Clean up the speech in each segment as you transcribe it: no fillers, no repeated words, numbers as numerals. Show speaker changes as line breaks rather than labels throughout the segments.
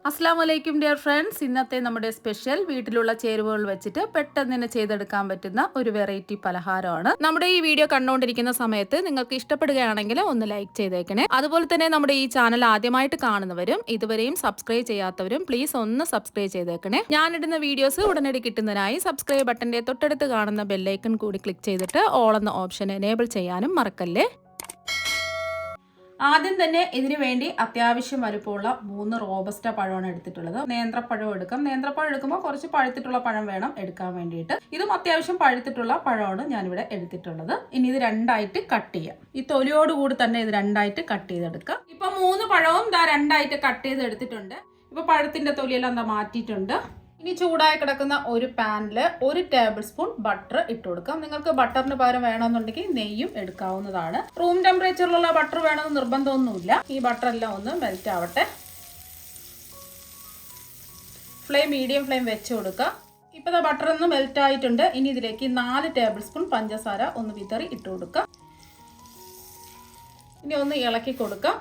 അസ്സാം വലൈക്കും dear friends. ഇന്നത്തെ നമ്മുടെ സ്പെഷ്യൽ വീട്ടിലുള്ള ചേരുവകൾ വെച്ചിട്ട് പെട്ടെന്ന് തന്നെ ചെയ്തെടുക്കാൻ പറ്റുന്ന ഒരു വെറൈറ്റി പലഹാരമാണ്. നമ്മുടെ ഈ വീഡിയോ കണ്ടുകൊണ്ടിരിക്കുന്ന സമയത്ത് നിങ്ങൾക്ക് ഇഷ്ടപ്പെടുകയാണെങ്കിൽ ഒന്ന് ലൈക്ക് ചെയ്തേക്കണേ. അതുപോലെ തന്നെ നമ്മുടെ ഈ ചാനൽ ആദ്യമായിട്ട് കാണുന്നവരും ഇതുവരെയും സബ്സ്ക്രൈബ് ചെയ്യാത്തവരും പ്ലീസ് ഒന്ന് സബ്സ്ക്രൈബ് ചെയ്തേക്കണേ. ഞാനിടുന്ന വീഡിയോസ് ഉടനടി കിട്ടുന്നതിനായി സബ്സ്ക്രൈബ് ബട്ടന്റെ തൊട്ടടുത്ത് കാണുന്ന ബെല്ലൈക്കൺ കൂടി ക്ലിക്ക് ചെയ്തിട്ട് ഓൾ എന്ന ഓപ്ഷൻ എനേബിൾ ചെയ്യാനും മറക്കല്ലേ. ആദ്യം തന്നെ ഇതിനു വേണ്ടി അത്യാവശ്യം വലുപ്പമുള്ള 3 റോബസ്റ്റ പഴമാണ് എടുത്തിട്ടുള്ളത്. നേന്ത്രപ്പഴം എടുക്കാം. നേന്ത്രപ്പഴം എടുക്കുമ്പോൾ കുറച്ച് പഴുത്തിട്ടുള്ള പഴം വേണം എടുക്കാൻ വേണ്ടിയിട്ട്. ഇതും അത്യാവശ്യം പഴുത്തിട്ടുള്ള പഴമാണ് ഞാനിവിടെ എടുത്തിട്ടുള്ളത്. ഇനി ഇത് രണ്ടായിട്ട് കട്ട് ചെയ്യാം. ഈ തൊലിയോടുകൂടി തന്നെ ഇത് രണ്ടായിട്ട് കട്ട് ചെയ്തെടുക്കാം. ഇപ്പൊ 3 പഴവും രണ്ടായിട്ട് കട്ട് ചെയ്ത് എടുത്തിട്ടുണ്ട്. ഇപ്പൊ പഴത്തിന്റെ തൊലിയെല്ലാം മാറ്റിയിട്ടുണ്ട്. ഇനി ചൂടായി കിടക്കുന്ന ഒരു പാനിൽ 1 ടേബിൾ സ്പൂൺ ബട്ടർ ഇട്ട് കൊടുക്കാം. നിങ്ങൾക്ക് ബട്ടറിന് പകരം വേണമെന്നുണ്ടെങ്കിൽ നെയ്യും എടുക്കാവുന്നതാണ്. റൂം ടെമ്പറേച്ചറിലുള്ള ബട്ടർ വേണമെന്ന് നിർബന്ധമൊന്നുമില്ല. ഈ ബട്ടർ എല്ലാം ഒന്ന് മെൽറ്റ് ആവട്ടെ. മീഡിയം ഫ്ലെയിം വെച്ച് കൊടുക്കുക. ഇപ്പോൾ ബട്ടർ ഒന്ന് മെൽറ്റ് ആയിട്ടുണ്ട്. ഇനി ഇതിലേക്ക് 4 ടേബിൾ സ്പൂൺ പഞ്ചസാര ഒന്ന് വിതറി ഇട്ട് കൊടുക്കുക. ഇനി ഒന്ന് ഇളക്കി കൊടുക്കുക.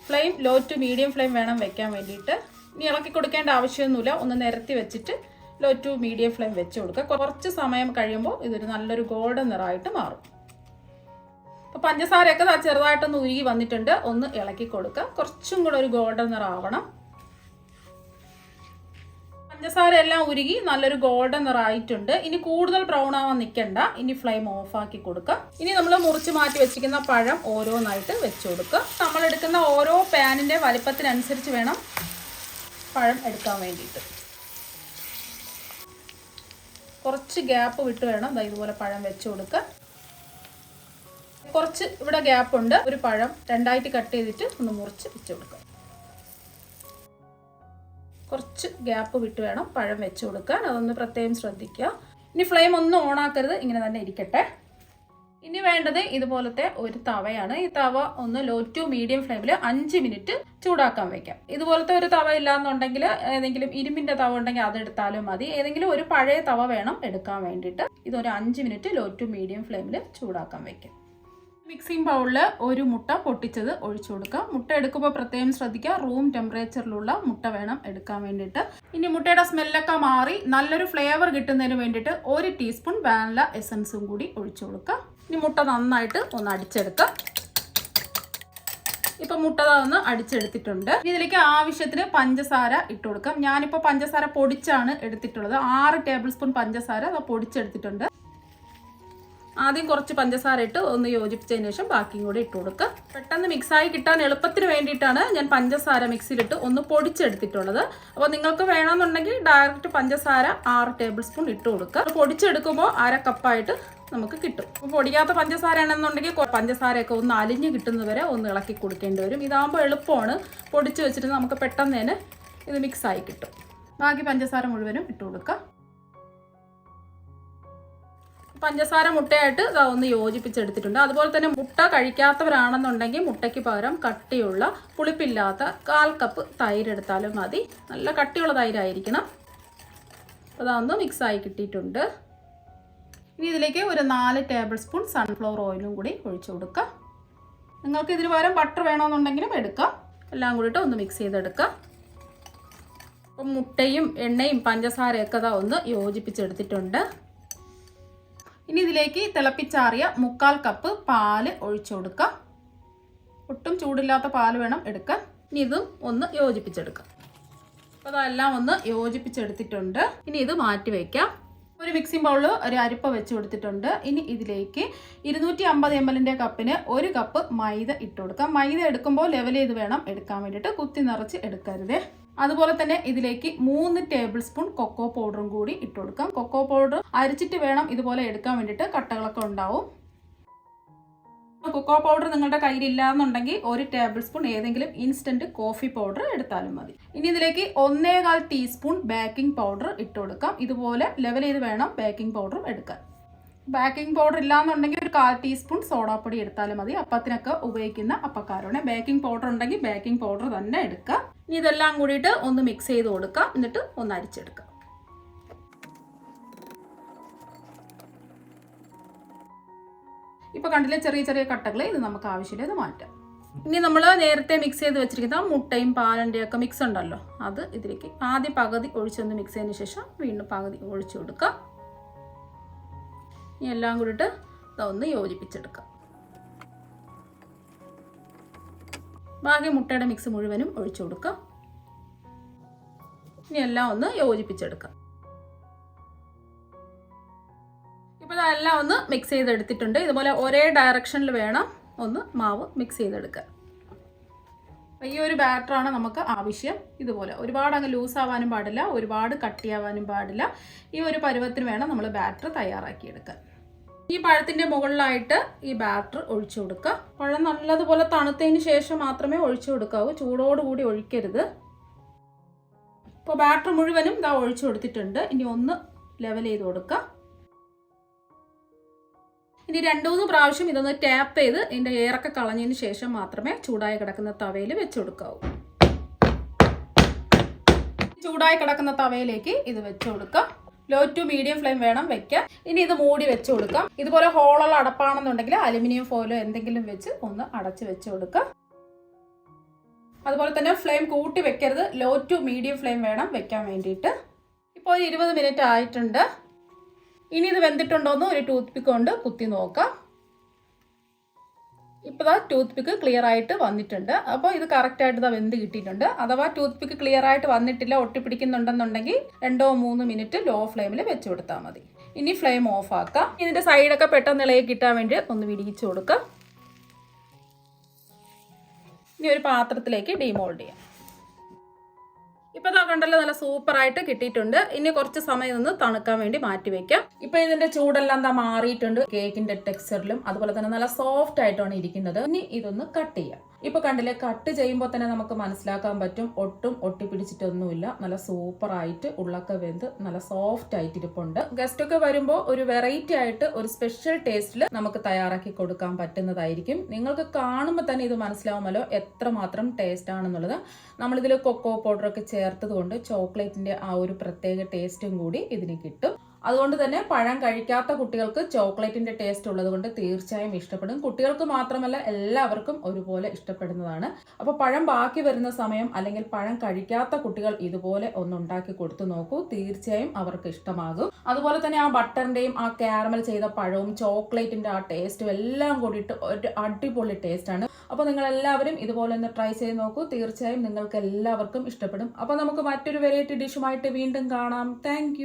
Flame low to medium flame വേണം വെക്കാൻ വേണ്ടിയിട്ട്. ഇനി ഇളക്കി കൊടുക്കേണ്ട ആവശ്യമൊന്നുമില്ല. ഒന്ന് നിരത്തി വെച്ചിട്ട് ലോ ടു മീഡിയം ഫ്ലെയിം വെച്ച് കൊടുക്കുക. കുറച്ച് സമയം കഴിയുമ്പോൾ ഇതൊരു നല്ലൊരു ഗോൾഡൻ നിറമായിട്ട് മാറും. അപ്പോൾ പഞ്ചസാരയൊക്കെ ചെറുതായിട്ടൊന്ന് ഉരുകി വന്നിട്ടുണ്ട്. ഒന്ന് ഇളക്കി കൊടുക്കുക. കുറച്ചും കൂടെ ഒരു ഗോൾഡൻ നിറം ആവണം. പഞ്ചസാര എല്ലാം ഉരുകി നല്ലൊരു ഗോൾഡൻ നിറമായിട്ടുണ്ട്. ഇനി കൂടുതൽ ബ്രൗൺ ആവാൻ നിൽക്കണ്ട. ഇനി ഫ്ലെയിം ഓഫ് ആക്കി കൊടുക്കുക. ഇനി നമ്മൾ മുറിച്ച് മാറ്റി വെച്ചിരിക്കുന്ന പഴം ഓരോന്നായിട്ട് വെച്ച് കൊടുക്കുക. നമ്മൾ എടുക്കുന്ന ഓരോ പാനിന്റെ വലിപ്പത്തിനനുസരിച്ച് വേണം പഴം എടുക്കാൻ വേണ്ടിയിട്ട്. കുറച്ച് ഗ്യാപ്പ് വിട്ട് വേണം ഇതുപോലെ പഴം വെച്ച് കൊടുക്കുക. കുറച്ച് ഇവിടെ ഗ്യാപ്പ് ഉണ്ട്. ഒരു പഴം രണ്ടായിട്ട് കട്ട് ചെയ്തിട്ട് ഒന്ന് മുറിച്ച് വെച്ച് കൊടുക്കുക. കുറച്ച് ഗ്യാപ്പ് വിട്ട് വേണം പഴം വെച്ച് കൊടുക്കാൻ. അതൊന്ന് പ്രത്യേകം ശ്രദ്ധിക്കുക. ഇനി ഫ്ലെയിം ഒന്നും ഓൺ ആക്കരുത്. ഇങ്ങനെ തന്നെ ഇരിക്കട്ടെ. ഇനി വേണ്ടത് ഇതുപോലത്തെ ഒരു തവയാണ്. ഈ തവ ഒന്ന് ലോ ടു മീഡിയം ഫ്ലെയിമിൽ 5 മിനിറ്റ് ചൂടാക്കാൻ വെക്കാം. ഇതുപോലത്തെ ഒരു തവ ഇല്ലാന്നുണ്ടെങ്കിൽ ഏതെങ്കിലും ഇരുമ്പിന്റെ തവ ഉണ്ടെങ്കിൽ അതെടുത്താലും മതി. ഏതെങ്കിലും ഒരു പഴയ തവ വേണം എടുക്കാൻ വേണ്ടിയിട്ട്. ഇതൊരു 5 മിനിറ്റ് ലോ ടു മീഡിയം ഫ്ലെയിമിൽ ചൂടാക്കാൻ വെക്കാം. മിക്സിംഗ് ബൗളിൽ ഒരു മുട്ട പൊട്ടിച്ചത് ഒഴിച്ചു കൊടുക്കുക. മുട്ട എടുക്കുമ്പോൾ പ്രത്യേകം ശ്രദ്ധിക്കുക. റൂം ടെമ്പറേച്ചറിലുള്ള മുട്ട വേണം എടുക്കാൻ വേണ്ടിയിട്ട്. ഇനി മുട്ടയുടെ സ്മെല്ലൊക്കെ മാറി നല്ലൊരു ഫ്ലേവർ കിട്ടുന്നതിന് വേണ്ടിയിട്ട് 1 ടീസ്പൂൺ വാനില എസൻസും കൂടി ഒഴിച്ചു കൊടുക്കുക. ഇനി മുട്ട നന്നായിട്ട് ഒന്ന് അടിച്ചെടുക്കുക. ഇപ്പൊ മുട്ട ഒന്ന് അടിച്ചെടുത്തിട്ടുണ്ട്. ഇതിലേക്ക് ആവശ്യത്തിന് പഞ്ചസാര ഇട്ട് കൊടുക്കാം. ഞാനിപ്പോൾ പഞ്ചസാര പൊടിച്ചാണ് എടുത്തിട്ടുള്ളത്. 6 ടേബിൾ സ്പൂൺ പഞ്ചസാര അത് പൊടിച്ചെടുത്തിട്ടുണ്ട്. ആദ്യം കുറച്ച് പഞ്ചസാര ഇട്ട് ഒന്ന് യോജിപ്പിച്ചതിന് ശേഷം ബാക്കിയും കൂടി ഇട്ട് കൊടുക്കുക. പെട്ടെന്ന് മിക്സായി കിട്ടാൻ എളുപ്പത്തിന് വേണ്ടിയിട്ടാണ് ഞാൻ പഞ്ചസാര മിക്സിയിലിട്ട് ഒന്ന് പൊടിച്ചെടുത്തിട്ടുള്ളത്. അപ്പോൾ നിങ്ങൾക്ക് വേണമെന്നുണ്ടെങ്കിൽ ഡയറക്റ്റ് പഞ്ചസാര 6 ടേബിൾ സ്പൂൺ ഇട്ട് കൊടുക്കുക. പൊടിച്ചെടുക്കുമ്പോൾ 1/2 കപ്പായിട്ട് നമുക്ക് കിട്ടും. അപ്പോൾ പൊടിയാത്ത പഞ്ചസാര ആണെന്നുണ്ടെങ്കിൽ പഞ്ചസാരയൊക്കെ ഒന്ന് അലിഞ്ഞ് കിട്ടുന്നവരെ ഒന്ന് ഇളക്കി കൊടുക്കേണ്ടി വരും. ഇതാകുമ്പോൾ എളുപ്പമാണ്. പൊടിച്ച് വെച്ചിട്ട് നമുക്ക് പെട്ടെന്ന് തന്നെ ഇത് മിക്സായി കിട്ടും. ബാക്കി പഞ്ചസാര മുഴുവനും ഇട്ട് കൊടുക്കുക. പഞ്ചസാര മുട്ടയായിട്ട് ഒന്ന് യോജിപ്പിച്ചെടുത്തിട്ടുണ്ട്. അതുപോലെ തന്നെ മുട്ട കഴിക്കാത്തവരാണെന്നുണ്ടെങ്കിൽ മുട്ടയ്ക്ക് പകരം കട്ടിയുള്ള പുളിപ്പില്ലാത്ത 1/4 കപ്പ് തൈര് എടുത്താലും മതി. നല്ല കട്ടിയുള്ള തൈരായിരിക്കണം. അതൊന്ന് മിക്സായി കിട്ടിയിട്ടുണ്ട്. ഇനി ഇതിലേക്ക് ഒരു 4 ടേബിൾ സ്പൂൺ സൺഫ്ലവർ ഓയിലും കൂടി ഒഴിച്ചു കൊടുക്കുക. നിങ്ങൾക്ക് ഇതിന് പകരം ബട്ടർ വേണമെന്നുണ്ടെങ്കിലും എടുക്കാം. എല്ലാം കൂടിയിട്ട് ഒന്ന് മിക്സ് ചെയ്തെടുക്കുക. അപ്പം മുട്ടയും എണ്ണയും പഞ്ചസാരയൊക്കെ ഒന്ന് യോജിപ്പിച്ചെടുത്തിട്ടുണ്ട്. ഇനി ഇതിലേക്ക് തിളപ്പിച്ചാറിയ 1/4 കപ്പ് പാല് ഒഴിച്ചു കൊടുക്കുക. ഒട്ടും ചൂടില്ലാത്ത പാല് വേണം എടുക്കാൻ. ഇനി ഇതും ഒന്ന് യോജിപ്പിച്ചെടുക്കാം. അപ്പോൾ അതെല്ലാം ഒന്ന് യോജിപ്പിച്ചെടുത്തിട്ടുണ്ട്. ഇനി ഇത് മാറ്റി വയ്ക്കാം. ഒരു മിക്സിംഗ് ബൗളിൽ ഒരു അരിപ്പ വെച്ച് കൊടുത്തിട്ടുണ്ട്. ഇനി ഇതിലേക്ക് 250 ml കപ്പിന് 1 കപ്പ് മൈദ ഇട്ട് കൊടുക്കാം. മൈദ എടുക്കുമ്പോൾ ലെവൽ ചെയ്ത് വേണം എടുക്കാൻ വേണ്ടിയിട്ട്. കുത്തി നിറച്ച് എടുക്കരുതേ. അതുപോലെ തന്നെ ഇതിലേക്ക് 3 ടേബിൾ സ്പൂൺ കൊക്കോ പൗഡറും കൂടി ഇട്ട് കൊടുക്കാം. കൊക്കോ പൗഡർ അരിച്ചിട്ട് വേണം ഇതുപോലെ എടുക്കാൻ വേണ്ടിയിട്ട്. കട്ടകളൊക്കെ ഉണ്ടാവും. കൊക്കോ പൗഡർ നിങ്ങളുടെ കയ്യിലില്ല എന്നുണ്ടെങ്കിൽ 1 ടേബിൾ സ്പൂൺ ഏതെങ്കിലും ഇൻസ്റ്റന്റ് കോഫി പൗഡർ എടുത്താലും മതി. ഇനി ഇതിലേക്ക് 1/4 ടീസ്പൂൺ ബേക്കിംഗ് പൗഡർ ഇട്ട് കൊടുക്കാം. ഇതുപോലെ ലെവൽ ചെയ്ത് വേണം ബേക്കിംഗ് പൗഡറും എടുക്കാൻ. ബേക്കിംഗ് പൗഡർ ഇല്ലാന്നുണ്ടെങ്കിൽ ഒരു 1/4 ടീസ്പൂൺ സോഡാപ്പൊടി എടുത്താലും മതി. അപ്പത്തിനൊക്കെ ഉപയോഗിക്കുന്ന അപ്പക്കാരാണ്. ബേക്കിംഗ് പൗഡർ ഉണ്ടെങ്കിൽ ബേക്കിംഗ് പൗഡർ തന്നെ എടുക്കുക. ഇനി ഇതെല്ലാം കൂടിയിട്ട് ഒന്ന് മിക്സ് ചെയ്ത് കൊടുക്കാം. എന്നിട്ട് ഒന്ന് അരിച്ചെടുക്കാം. ഇപ്പോൾ കണ്ടില്ലേ ചെറിയ ചെറിയ കട്ടകൾ. ഇത് നമുക്ക് ആവശ്യമില്ല. ഇത് മാറ്റാം. ഇനി നമ്മൾ നേരത്തെ മിക്സ് ചെയ്ത് വെച്ചിരിക്കുന്ന മുട്ടയും പാലിൻ്റെയും ഒക്കെ മിക്സ് ഉണ്ടല്ലോ, അത് ഇതിലേക്ക് ആദ്യം പകുതി ഒഴിച്ചൊന്ന് മിക്സ് ചെയ്തതിന് ശേഷം വീണ്ടും പകുതി ഒഴിച്ചു കൊടുക്കുക. ഇനി എല്ലാം കൂടിയിട്ട് ഇതൊന്ന് യോജിപ്പിച്ചെടുക്കാം. ബാക്കി മുട്ടയുടെ മിക്സ് മുഴുവനും ഒഴിച്ചു കൊടുക്കുക. ഇനി എല്ലാം ഒന്ന് യോജിപ്പിച്ചെടുക്കാം. ഇപ്പോൾ ഇതെല്ലാം ഒന്ന് മിക്സ് ചെയ്തെടുത്തിട്ടുണ്ട്. ഇതുപോലെ ഒരേ ഡയറക്ഷനിൽ വേണം ഒന്ന് മാവ് മിക്സ് ചെയ്തെടുക്കാൻ. ഈ ഒരു ബാറ്ററാണ് നമുക്ക് ആവശ്യം. ഇതുപോലെ ഒരുപാട് അങ്ങ് ലൂസ് ആവാനും പാടില്ല, ഒരുപാട് കട്ടിയാവാനും പാടില്ല. ഈ ഒരു പരുവത്തിന് വേണം നമ്മൾ ബാറ്റർ തയ്യാറാക്കിയെടുക്കാൻ. ഈ പഴത്തിൻ്റെ മുകളിലായിട്ട് ഈ ബാറ്റർ ഒഴിച്ചു കൊടുക്കുക. പഴം നല്ലതുപോലെ തണുത്തതിന് ശേഷം മാത്രമേ ഒഴിച്ചു കൊടുക്കാവൂ, ചൂടോടുകൂടി ഒഴിക്കരുത്. ഇപ്പോൾ ബാറ്റർ മുഴുവനും ഇതാ ഒഴിച്ചു കൊടുത്തിട്ടുണ്ട്. ഇനി ഒന്ന് ലെവൽ ചെയ്ത് കൊടുക്കുക. ഇനി 2-3 പ്രാവശ്യം ഇതൊന്ന് ടാപ്പ് ചെയ്ത് ഇതിൻ്റെ എയറൊക്കെ കളഞ്ഞതിന് ശേഷം മാത്രമേ ചൂടായി കിടക്കുന്ന തവയിൽ വെച്ച് കൊടുക്കാവൂ. ചൂടായി കിടക്കുന്ന തവയിലേക്ക് ഇത് വെച്ച് കൊടുക്കുക. ലോ ടു മീഡിയം ഫ്ലെയിം വേണം വെക്കാൻ. ഇനി ഇത് മൂടി വെച്ച് കൊടുക്കാം. ഇതുപോലെ ഹോളുള്ള അടപ്പാണെന്നുണ്ടെങ്കിൽ അലുമിനിയം ഫോയിലോ എന്തെങ്കിലും വെച്ച് ഒന്ന് അടച്ച് വെച്ച് കൊടുക്കുക. അതുപോലെ തന്നെ ഫ്ലെയിം കൂട്ടി വെക്കരുത്, ലോ ടു മീഡിയം ഫ്ലെയിം വേണം വെക്കാൻ വേണ്ടിയിട്ട്. ഇപ്പോൾ 20 മിനിറ്റ് ആയിട്ടുണ്ട്. ഇനി ഇത് വെന്തിട്ടുണ്ടോയെന്ന് ഒരു ടൂത്ത് പിക്ക് കൊണ്ട് കുത്തി നോക്കാം. ഇപ്പോൾ ടൂത്ത് പിക്ക് ക്ലിയർ ആയിട്ട് വന്നിട്ടുണ്ട്. അപ്പോൾ ഇത് കറക്റ്റായിട്ട് വെന്ത് കിട്ടിയിട്ടുണ്ട്. അഥവാ ടൂത്ത് പിക്ക് ക്ലിയർ ആയിട്ട് വന്നിട്ടില്ല, ഒട്ടിപ്പിടിക്കുന്നുണ്ടെന്നുണ്ടെങ്കിൽ 2-3 മിനിറ്റ് ലോ ഫ്ലെയിമിൽ വെച്ച് കൊടുത്താൽ മതി. ഇനി ഫ്ലെയിം ഓഫ് ആക്കാം. ഇതിൻ്റെ സൈഡൊക്കെ പെട്ടെന്ന് ഇളകി കിട്ടാൻ വേണ്ടി ഒന്ന് വിടിയിച്ച് കൊടുക്കാം. ഇനി ഒരു പാത്രത്തിലേക്ക് ഡീമോൾഡ് ചെയ്യാം. ഇപ്പോൾ ഇതാ കണ്ടല്ലോ, നല്ല സൂപ്പറായിട്ട് കിട്ടിയിട്ടുണ്ട്. ഇനി കുറച്ച് സമയം ഒന്ന് തണുക്കാൻ വേണ്ടി മാറ്റി വെക്കാം. ഇപ്പോൾ ഇതിന്റെ ചൂടെല്ലാം എന്താ മാറിയിട്ടുണ്ട്. കേക്കിന്റെ ടെക്സ്ചറിലും അതുപോലെ തന്നെ നല്ല സോഫ്റ്റ് ആയിട്ടാണ് ഇരിക്കുന്നത്. ഇനി ഇതൊന്ന് കട്ട് ചെയ്യാം. ഇപ്പോൾ കണ്ടില്ലേ, കട്ട് ചെയ്യുമ്പോൾ തന്നെ നമുക്ക് മനസ്സിലാക്കാൻ പറ്റും ഒട്ടും ഒട്ടിപ്പിടിച്ചിട്ടൊന്നുമില്ല. നല്ല സൂപ്പറായിട്ട് ഉള്ളൊക്കെ വെന്ത് നല്ല സോഫ്റ്റ് ആയിട്ട് ഇരിപ്പുണ്ട്. ഗസ്റ്റ് ഒക്കെ വരുമ്പോൾ ഒരു വെറൈറ്റി ആയിട്ട് ഒരു സ്പെഷ്യൽ ടേസ്റ്റിൽ നമുക്ക് തയ്യാറാക്കി കൊടുക്കാൻ പറ്റുന്നതായിരിക്കും. നിങ്ങൾക്ക് കാണുമ്പോൾ തന്നെ ഇത് മനസ്സിലാവുമല്ലോ എത്രമാത്രം ടേസ്റ്റ് ആണെന്നുള്ളത്. നമ്മളിതിൽ കൊക്കോ പൗഡറൊക്കെ ചേർത്തത് കൊണ്ട് ചോക്ലേറ്റിന്റെ ആ ഒരു പ്രത്യേക ടേസ്റ്റും കൂടി ഇതിന് കിട്ടും. അതുകൊണ്ട് തന്നെ പഴം കഴിക്കാത്ത കുട്ടികൾക്ക് ചോക്ലേറ്റിന്റെ ടേസ്റ്റ് ഉള്ളത് കൊണ്ട് തീർച്ചയായും ഇഷ്ടപ്പെടും. കുട്ടികൾക്ക് മാത്രമല്ല എല്ലാവർക്കും ഒരുപോലെ ഇഷ്ടപ്പെടുന്നതാണ്. അപ്പോൾ പഴം ബാക്കി വരുന്ന സമയം അല്ലെങ്കിൽ പഴം കഴിക്കാത്ത കുട്ടികൾ ഇതുപോലെ ഒന്ന് ഉണ്ടാക്കി കൊടുത്തു നോക്കൂ, തീർച്ചയായും അവർക്ക് ഇഷ്ടമാകും. അതുപോലെ തന്നെ ആ ബട്ടറിന്റെയും ആ കാരമൽ ചെയ്ത പഴവും ചോക്ലേറ്റിന്റെ ആ ടേസ്റ്റും എല്ലാം കൂടിയിട്ട് ഒരു അടിപൊളി ടേസ്റ്റ് ആണ്. അപ്പോൾ നിങ്ങൾ എല്ലാവരും ഇതുപോലെ ഒന്ന് ട്രൈ ചെയ്ത് നോക്കൂ, തീർച്ചയായും നിങ്ങൾക്ക് എല്ലാവർക്കും ഇഷ്ടപ്പെടും. അപ്പോൾ നമുക്ക് മറ്റൊരു വെറൈറ്റി ഡിഷുമായിട്ട് വീണ്ടും കാണാം. താങ്ക്